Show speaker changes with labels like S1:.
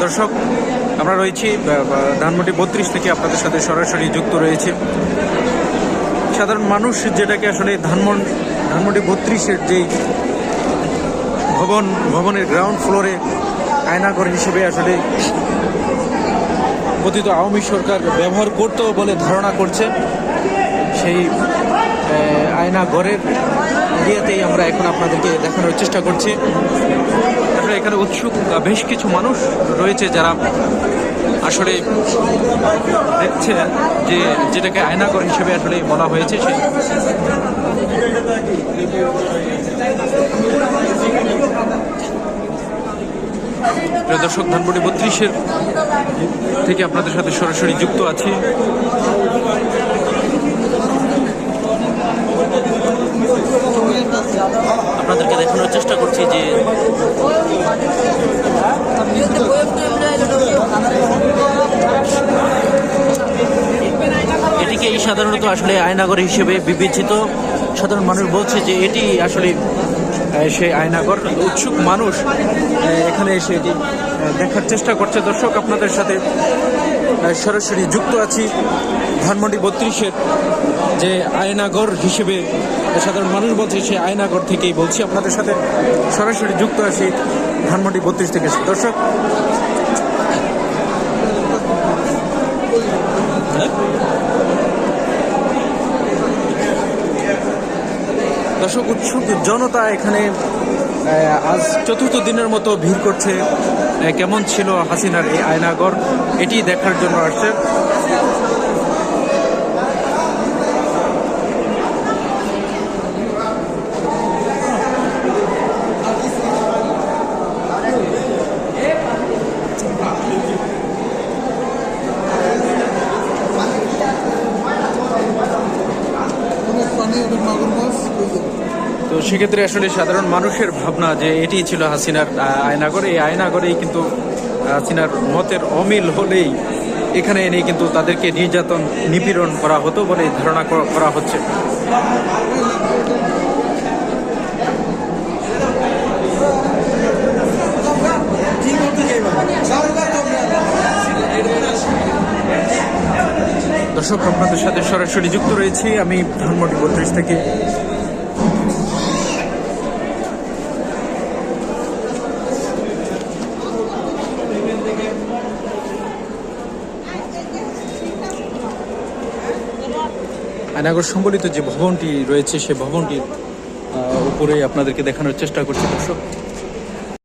S1: দর্শক, আমরা রয়েছি ধানমন্ডি 32 থেকে আপনাদের সাথে সরাসরি যুক্ত রয়েছে। সাধারণ মানুষ যেটাকে আসলে ধানমন্ডি 32-এর যেই ভবনের গ্রাউন্ড ফ্লোরে আয়নাঘর হিসেবে আসলে কথিত আওয়ামী সরকার ব্যবহার করতো বলে ধারণা করছে, সেই আয়নাঘরের এরিয়াতেই আমরা এখন আপনাদেরকে দেখানোর চেষ্টা করছি। আসলে এখানে উৎসুক বেশ কিছু মানুষ রয়েছে যারা আসলে দেখছে যে যেটাকে আয়নাঘর হিসেবে আসলে বলা হয়েছে সেই দর্শক, ধানমন্ডি 32-এর থেকে আপনাদের সাথে সরাসরি যুক্ত আছি। আপনাদেরকে দেখানোর চেষ্টা করছি যে এটিকে সাধারণত আসলে আয়নাঘর হিসেবে বিবেচিত। সাধারণ মানুষ বলছে যে এটি আসলে সেই আয়নাঘর। উৎসুক মানুষ এখানে এসে এটি দেখার চেষ্টা করছে। দর্শক, আপনাদের সাথে সরাসরি যুক্ত আছি ধানমন্ডি 32-এর যে আয়নাঘর হিসেবে সাধারণ মানুষ বলছে সেই আয়নাঘর থেকেই বলছি। আপনাদের সাথে সরাসরি যুক্ত আছি ধানমন্ডি 32 থেকে। দর্শক, উৎসুক জনতা এখানে আজ চতুর্থ দিনের মতো ভিড় করছে। কেমন ছিল হাসিনার এই আয়নাঘর এটি দেখার জন্য আসছে। তো সেক্ষেত্রে আসলে সাধারণ মানুষের ভাবনা যে এটি ছিল হাসিনার আয়নাঘর। এই আয়নাঘরেই কিন্তু হাসিনার মতের অমিল হলেই এখানে এনে কিন্তু তাদেরকে নির্যাতন নিপীড়ন করা হতো বলে ধারণা করা হচ্ছে। দর্শক, আপনাদের সাথে সরাসরি যুক্ত রয়েছি আমি ধানমন্ডি 32 থেকে। আয়নাঘর সম্বলিত যে ভবনটি রয়েছে সে ভবনটির উপরে আপনাদেরকে দেখানোর চেষ্টা করছি। দর্শক,